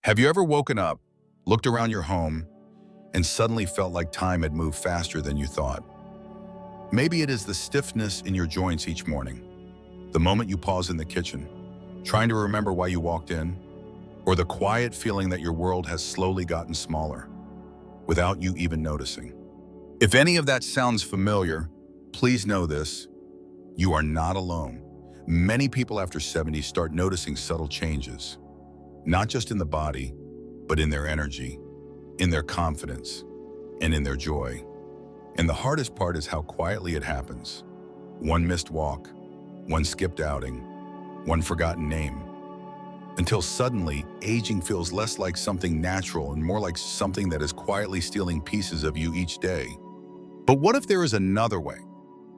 Have you ever woken up, looked around your home, and suddenly felt like time had moved faster than you thought? Maybe it is the stiffness in your joints each morning, the moment you pause in the kitchen, trying to remember why you walked in, or the quiet feeling that your world has slowly gotten smaller, without you even noticing. If any of that sounds familiar, please know this: you are not alone. Many people after 70 start noticing subtle changes, not just in the body, but in their energy, in their confidence, and in their joy. And the hardest part is how quietly it happens. One missed walk, one skipped outing, one forgotten name, until suddenly aging feels less like something natural and more like something that is quietly stealing pieces of you each day. But what if there is another way?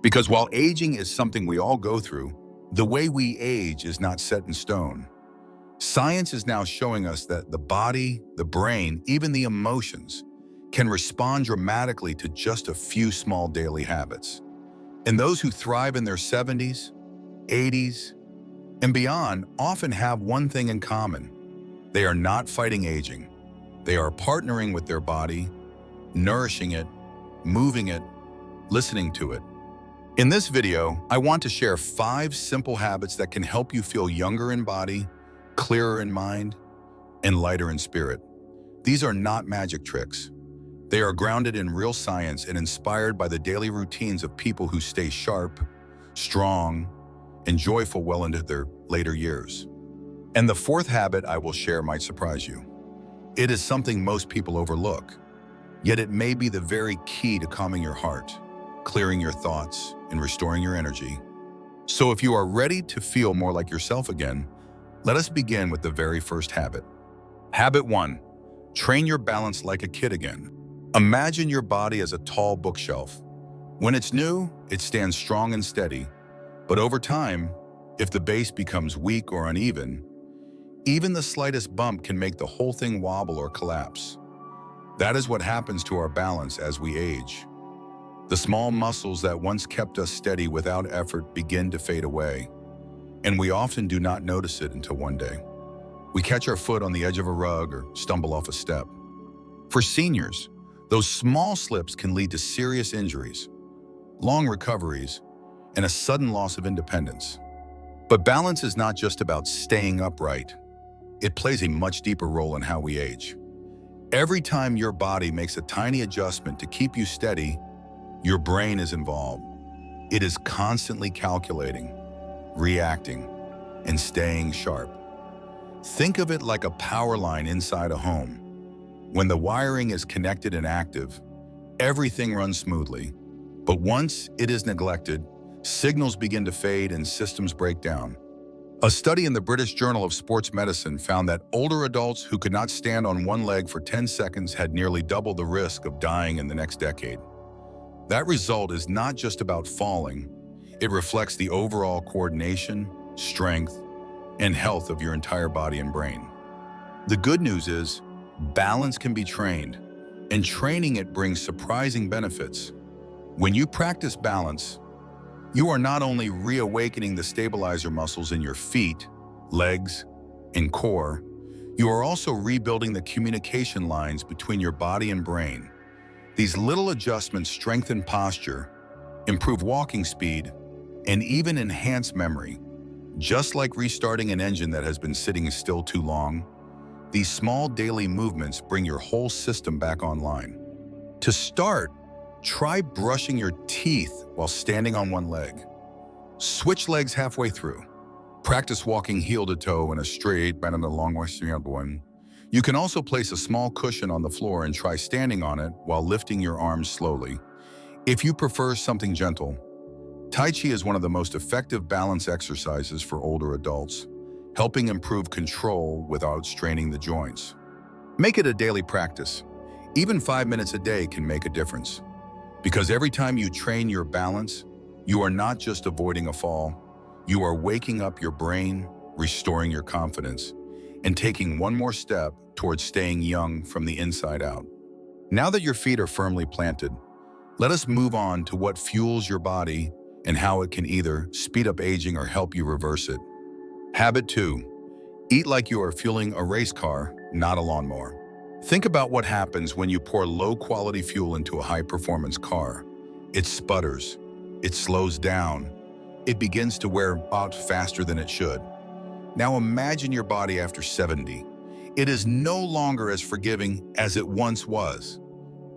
Because while aging is something we all go through, the way we age is not set in stone. Science is now showing us that the body, the brain, even the emotions can respond dramatically to just a few small daily habits. And those who thrive in their 70s, 80s, and beyond often have one thing in common. They are not fighting aging. They are partnering with their body, nourishing it, moving it, listening to it. In this video, I want to share 5 simple habits that can help you feel younger in body, clearer in mind, and lighter in spirit. These are not magic tricks. They are grounded in real science and inspired by the daily routines of people who stay sharp, strong, and joyful well into their later years. And the 4th habit I will share might surprise you. It is something most people overlook, yet it may be the very key to calming your heart, clearing your thoughts, and restoring your energy. So if you are ready to feel more like yourself again, let us begin with the very first habit. Habit 1. Train your balance like a kid again. Imagine your body as a tall bookshelf. When it's new, it stands strong and steady. But over time, if the base becomes weak or uneven, even the slightest bump can make the whole thing wobble or collapse. That is what happens to our balance as we age. The small muscles that once kept us steady without effort begin to fade away, and we often do not notice it until one day we catch our foot on the edge of a rug or stumble off a step. For seniors, those small slips can lead to serious injuries, long recoveries, and a sudden loss of independence. But balance is not just about staying upright. It plays a much deeper role in how we age. Every time your body makes a tiny adjustment to keep you steady, your brain is involved. It is constantly calculating, reacting, and staying sharp. Think of it like a power line inside a home. When the wiring is connected and active, everything runs smoothly. But once it is neglected, signals begin to fade and systems break down. A study in the British Journal of Sports Medicine found that older adults who could not stand on one leg for 10 seconds had nearly double the risk of dying in the next decade. That result is not just about falling. It reflects the overall coordination, strength, and health of your entire body and brain. The good news is, balance can be trained, and training it brings surprising benefits. When you practice balance, you are not only reawakening the stabilizer muscles in your feet, legs, and core, you are also rebuilding the communication lines between your body and brain. These little adjustments strengthen posture, improve walking speed, and even enhance memory. Just like restarting an engine that has been sitting still too long, these small daily movements bring your whole system back online. To start, try brushing your teeth while standing on one leg. Switch legs halfway through. Practice walking heel to toe in a straight, bend on a long one. You can also place a small cushion on the floor and try standing on it while lifting your arms slowly. If you prefer something gentle, Tai Chi is one of the most effective balance exercises for older adults, helping improve control without straining the joints. Make it a daily practice. Even 5 minutes a day can make a difference. Because every time you train your balance, you are not just avoiding a fall, you are waking up your brain, restoring your confidence, and taking one more step towards staying young from the inside out. Now that your feet are firmly planted, let us move on to what fuels your body and how it can either speed up aging or help you reverse it. Habit 2. Eat like you are fueling a race car not a lawnmower. Think about what happens when you pour low-quality fuel into a high-performance car. It sputters, it slows down, it begins to wear out faster than it should. Now imagine your body after 70. It is no longer as forgiving as it once was.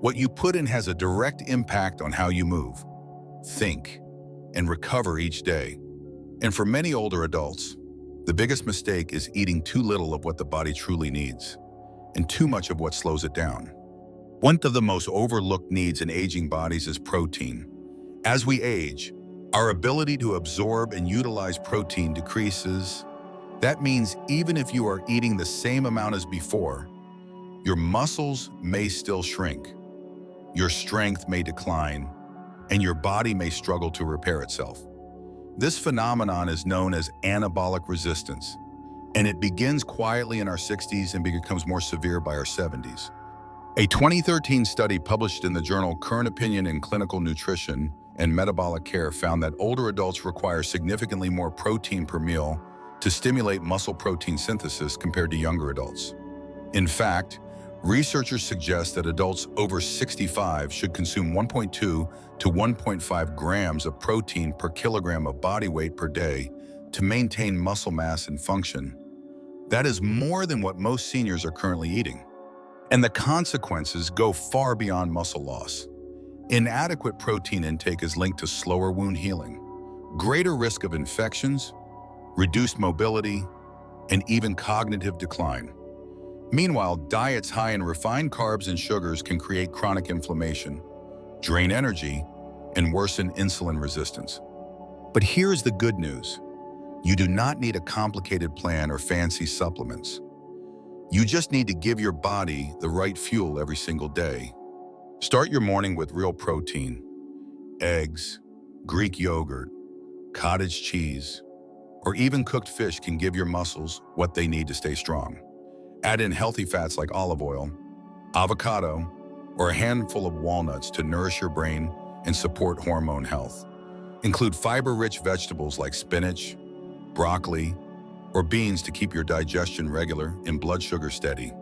What you put in has a direct impact on how you move, think, and recover each day. And for many older adults, the biggest mistake is eating too little of what the body truly needs, and too much of what slows it down. One of the most overlooked needs in aging bodies is protein. As we age, our ability to absorb and utilize protein decreases. That means even if you are eating the same amount as before, your muscles may still shrink, your strength may decline, and your body may struggle to repair itself. This phenomenon is known as anabolic resistance, and it begins quietly in our 60s and becomes more severe by our 70s. A 2013 study published in the journal Current Opinion in Clinical Nutrition and Metabolic Care found that older adults require significantly more protein per meal to stimulate muscle protein synthesis compared to younger adults. In fact, researchers suggest that adults over 65 should consume 1.2 to 1.5 grams of protein per kilogram of body weight per day to maintain muscle mass and function. That is more than what most seniors are currently eating. And the consequences go far beyond muscle loss. Inadequate protein intake is linked to slower wound healing, greater risk of infections, reduced mobility, and even cognitive decline. Meanwhile, diets high in refined carbs and sugars can create chronic inflammation, drain energy, and worsen insulin resistance. But here's the good news. You do not need a complicated plan or fancy supplements. You just need to give your body the right fuel every single day. Start your morning with real protein. Eggs, Greek yogurt, cottage cheese, or even cooked fish can give your muscles what they need to stay strong. Add in healthy fats like olive oil, avocado, or a handful of walnuts to nourish your brain and support hormone health. Include fiber-rich vegetables like spinach, broccoli, or beans to keep your digestion regular and blood sugar steady.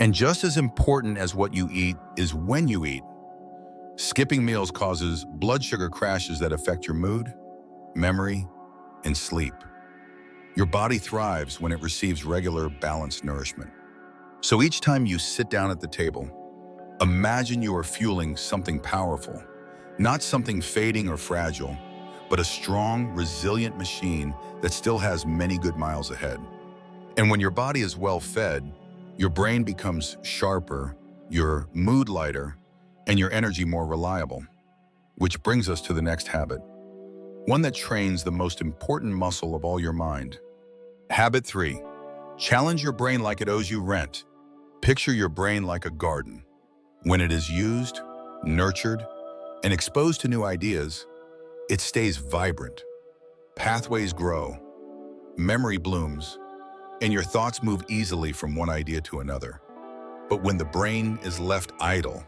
And just as important as what you eat is when you eat. Skipping meals causes blood sugar crashes that affect your mood, memory, and sleep. Your body thrives when it receives regular, balanced nourishment. So each time you sit down at the table, imagine you are fueling something powerful, not something fading or fragile, but a strong, resilient machine that still has many good miles ahead. And when your body is well fed, your brain becomes sharper, your mood lighter, and your energy more reliable. Which brings us to the next habit, one that trains the most important muscle of all your mind. Habit 3, challenge your brain like it owes you rent. Picture your brain like a garden. When it is used, nurtured, and exposed to new ideas, it stays vibrant. Pathways grow, memory blooms, and your thoughts move easily from one idea to another. But when the brain is left idle,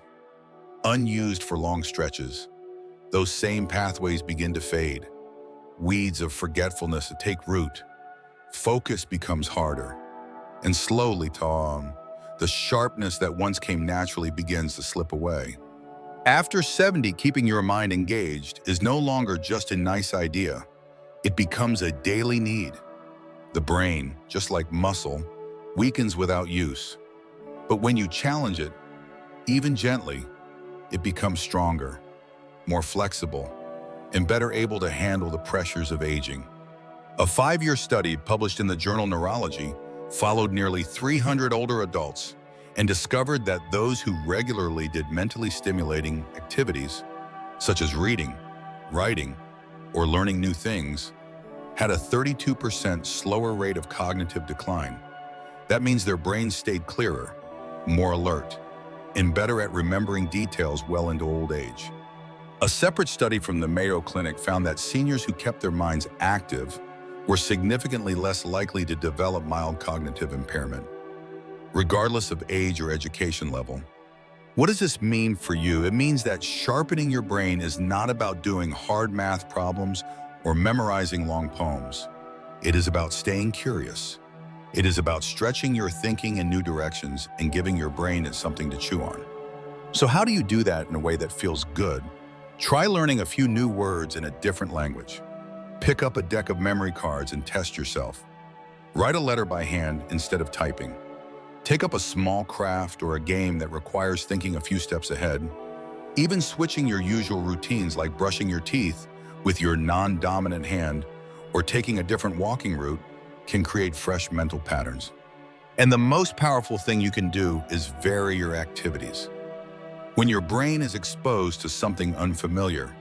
unused for long stretches, those same pathways begin to fade. Weeds of forgetfulness take root. Focus becomes harder. And slowly, the sharpness that once came naturally begins to slip away. After 70, keeping your mind engaged is no longer just a nice idea. It becomes a daily need. The brain, just like muscle, weakens without use. But when you challenge it, even gently, it becomes stronger, more flexible, and better able to handle the pressures of aging. A 5-year study published in the journal Neurology followed nearly 300 older adults and discovered that those who regularly did mentally stimulating activities, such as reading, writing, or learning new things, had a 32% slower rate of cognitive decline. That means their brains stayed clearer, more alert, and better at remembering details well into old age. A separate study from the Mayo Clinic found that seniors who kept their minds active were significantly less likely to develop mild cognitive impairment, regardless of age or education level. What does this mean for you? It means that sharpening your brain is not about doing hard math problems or memorizing long poems. It is about staying curious, It is about stretching your thinking in new directions and giving your brain something to chew on. So how do you do that in a way that feels good? Try learning a few new words in a different language. Pick up a deck of memory cards and test yourself. Write a letter by hand instead of typing. Take up a small craft or a game that requires thinking a few steps ahead. Even switching your usual routines like brushing your teeth with your non-dominant hand or taking a different walking route can create fresh mental patterns. And the most powerful thing you can do is vary your activities. When your brain is exposed to something unfamiliar,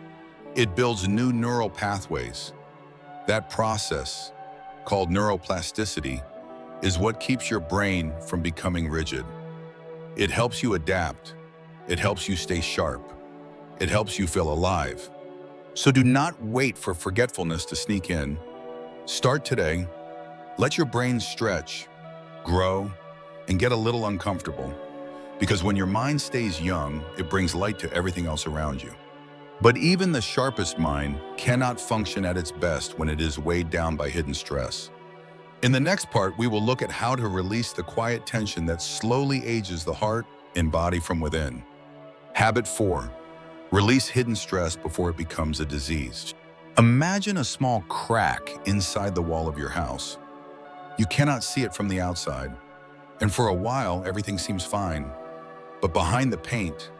it builds new neural pathways. That process, called neuroplasticity, is what keeps your brain from becoming rigid. It helps you adapt. It helps you stay sharp. It helps you feel alive. So do not wait for forgetfulness to sneak in. Start today. Let your brain stretch, grow, and get a little uncomfortable. Because when your mind stays young, it brings light to everything else around you. But even the sharpest mind cannot function at its best when it is weighed down by hidden stress. In the next part, we will look at how to release the quiet tension that slowly ages the heart and body from within. Habit 4. Release hidden stress before it becomes a disease. Imagine a small crack inside the wall of your house. You cannot see it from the outside, and for a while, everything seems fine. But behind the paint,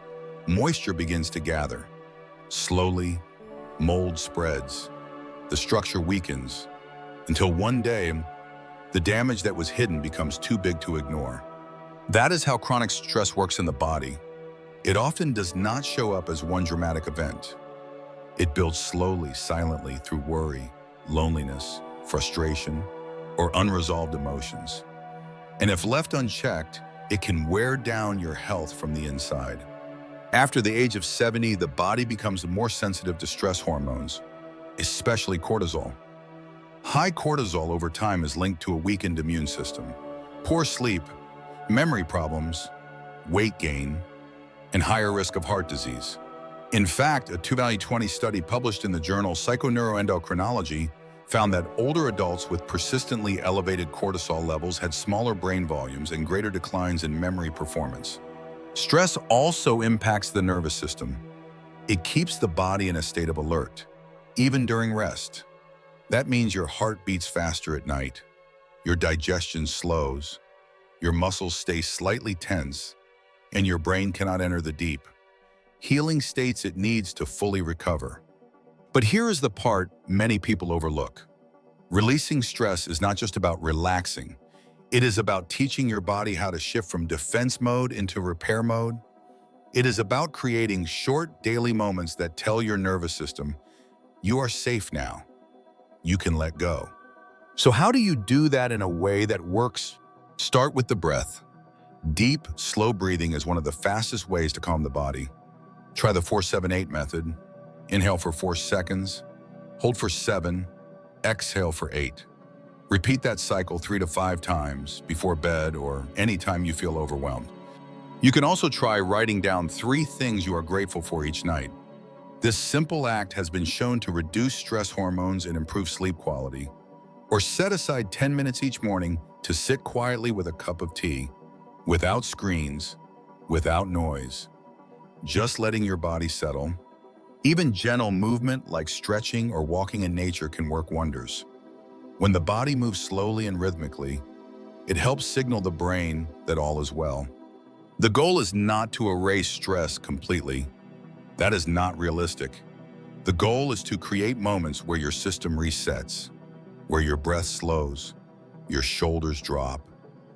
moisture begins to gather. Slowly, mold spreads. The structure weakens, until one day, the damage that was hidden becomes too big to ignore. That is how chronic stress works in the body. It often does not show up as one dramatic event. It builds slowly, silently through worry, loneliness, frustration, or unresolved emotions. And if left unchecked, it can wear down your health from the inside. After the age of 70, the body becomes more sensitive to stress hormones, especially cortisol. High cortisol over time is linked to a weakened immune system, poor sleep, memory problems, weight gain, and higher risk of heart disease. In fact, a 2020 study published in the journal Psychoneuroendocrinology found that older adults with persistently elevated cortisol levels had smaller brain volumes and greater declines in memory performance. Stress also impacts the nervous system. It keeps the body in a state of alert, even during rest. That means your heart beats faster at night, your digestion slows, your muscles stay slightly tense, and your brain cannot enter the deep, healing states it needs to fully recover. But here is the part many people overlook. Releasing stress is not just about relaxing. It is about teaching your body how to shift from defense mode into repair mode. It is about creating short daily moments that tell your nervous system, you are safe now. You can let go. So how do you do that in a way that works? Start with the breath. Deep, slow breathing is one of the fastest ways to calm the body. Try the 4-7-8 method. Inhale for 4 seconds, hold for 7, exhale for 8. Repeat that cycle 3 to 5 times before bed or anytime you feel overwhelmed. You can also try writing down 3 things you are grateful for each night. This simple act has been shown to reduce stress hormones and improve sleep quality. Or set aside 10 minutes each morning to sit quietly with a cup of tea, without screens, without noise, just letting your body settle. Even gentle movement like stretching or walking in nature can work wonders. When the body moves slowly and rhythmically, it helps signal the brain that all is well. The goal is not to erase stress completely. That is not realistic. The goal is to create moments where your system resets, where your breath slows, your shoulders drop,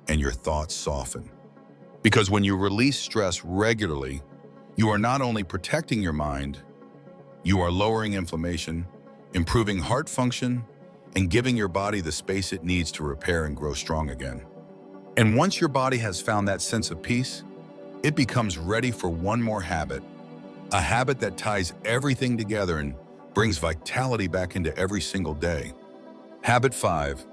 and your thoughts soften. Because when you release stress regularly, you are not only protecting your mind, you are lowering inflammation, improving heart function, and giving your body the space it needs to repair and grow strong again. And once your body has found that sense of peace, it becomes ready for one more habit, a habit that ties everything together and brings vitality back into every single day. Habit 5,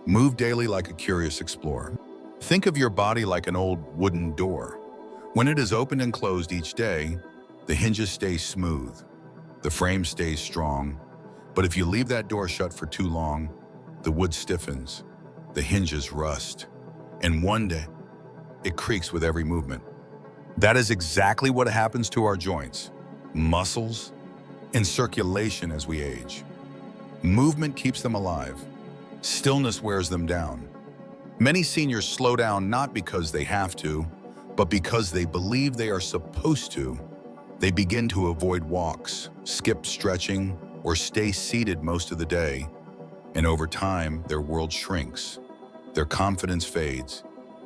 move daily like a curious explorer. Think of your body like an old wooden door. When it is opened and closed each day, the hinges stay smooth. The frame stays strong, but if you leave that door shut for too long, the wood stiffens, the hinges rust, and one day it creaks with every movement. That is exactly what happens to our joints, muscles, and circulation as we age. Movement keeps them alive. Stillness wears them down. Many seniors slow down not because they have to, but because they believe they are supposed to. They begin to avoid walks, skip stretching, or stay seated most of the day. And over time, their world shrinks, their confidence fades,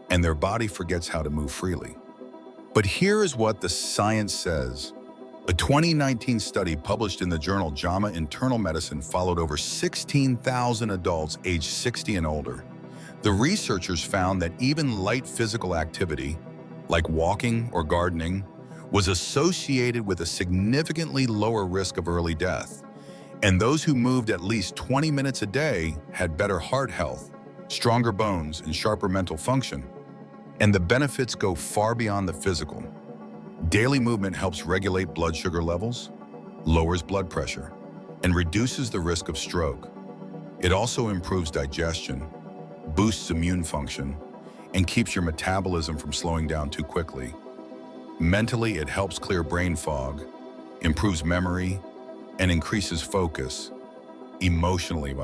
and their body forgets how to move freely. But here is what the science says. A 2019 study published in the journal JAMA Internal Medicine followed over 16,000 adults aged 60 and older. The researchers found that even light physical activity, like walking or gardening, was associated with a significantly lower risk of early death. And those who moved at least 20 minutes a day had better heart health, stronger bones, and sharper mental function. And the benefits go far beyond the physical. Daily movement helps regulate blood sugar levels, lowers blood pressure, and reduces the risk of stroke. It also improves digestion, boosts immune function, and keeps your metabolism from slowing down too quickly. Mentally, it helps clear brain fog, improves memory, and increases focus. Emotionally,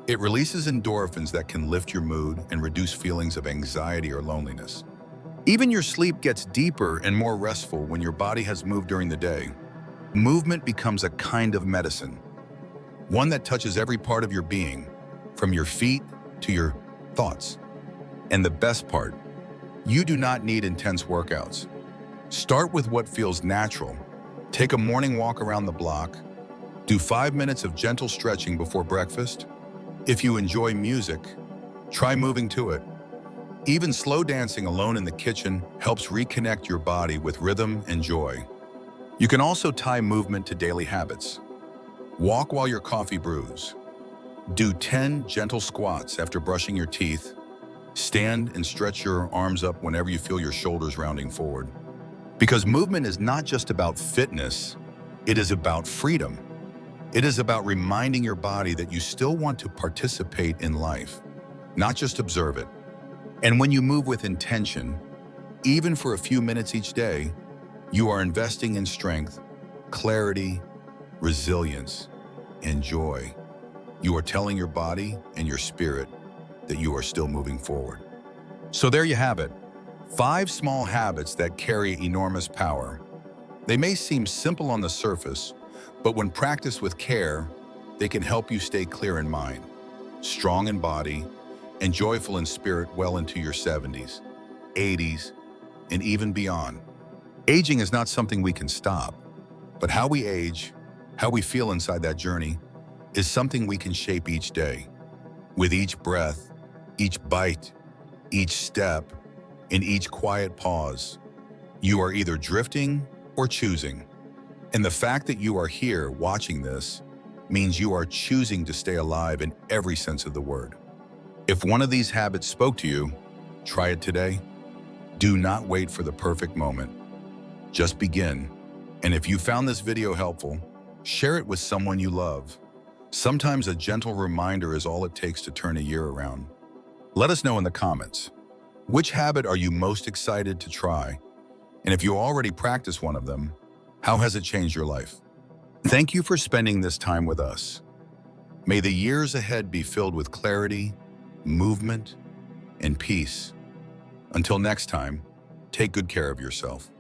it releases endorphins that can lift your mood and reduce feelings of anxiety or loneliness. Even your sleep gets deeper and more restful when your body has moved during the day. Movement becomes a kind of medicine, one that touches every part of your being, from your feet to your thoughts. And the best part, you do not need intense workouts. Start with what feels natural. Take a morning walk around the block. Do 5 minutes of gentle stretching before breakfast. If you enjoy music, try moving to it. Even slow dancing alone in the kitchen helps reconnect your body with rhythm and joy. You can also tie movement to daily habits. Walk while your coffee brews. Do 10 gentle squats after brushing your teeth. Stand and stretch your arms up whenever you feel your shoulders rounding forward. Because movement is not just about fitness, it is about freedom. It is about reminding your body that you still want to participate in life, not just observe it. And when you move with intention, even for a few minutes each day, you are investing in strength, clarity, resilience, and joy. You are telling your body and your spirit that you are still moving forward. So there you have it, 5 small habits that carry enormous power. They may seem simple on the surface, but when practiced with care, they can help you stay clear in mind, strong in body, and joyful in spirit well into your 70s, 80s, and even beyond. Aging is not something we can stop, but how we age, how we feel inside that journey, is something we can shape each day. With each breath, each bite, each step, and each quiet pause, you are either drifting or choosing. And the fact that you are here watching this means you are choosing to stay alive in every sense of the word. If one of these habits spoke to you, try it today. Do not wait for the perfect moment. Just begin. And if you found this video helpful, share it with someone you love. Sometimes a gentle reminder is all it takes to turn a year around. Let us know in the comments, which habit are you most excited to try? And if you already practice one of them, how has it changed your life? Thank you for spending this time with us. May the years ahead be filled with clarity, movement, and peace. Until next time, take good care of yourself.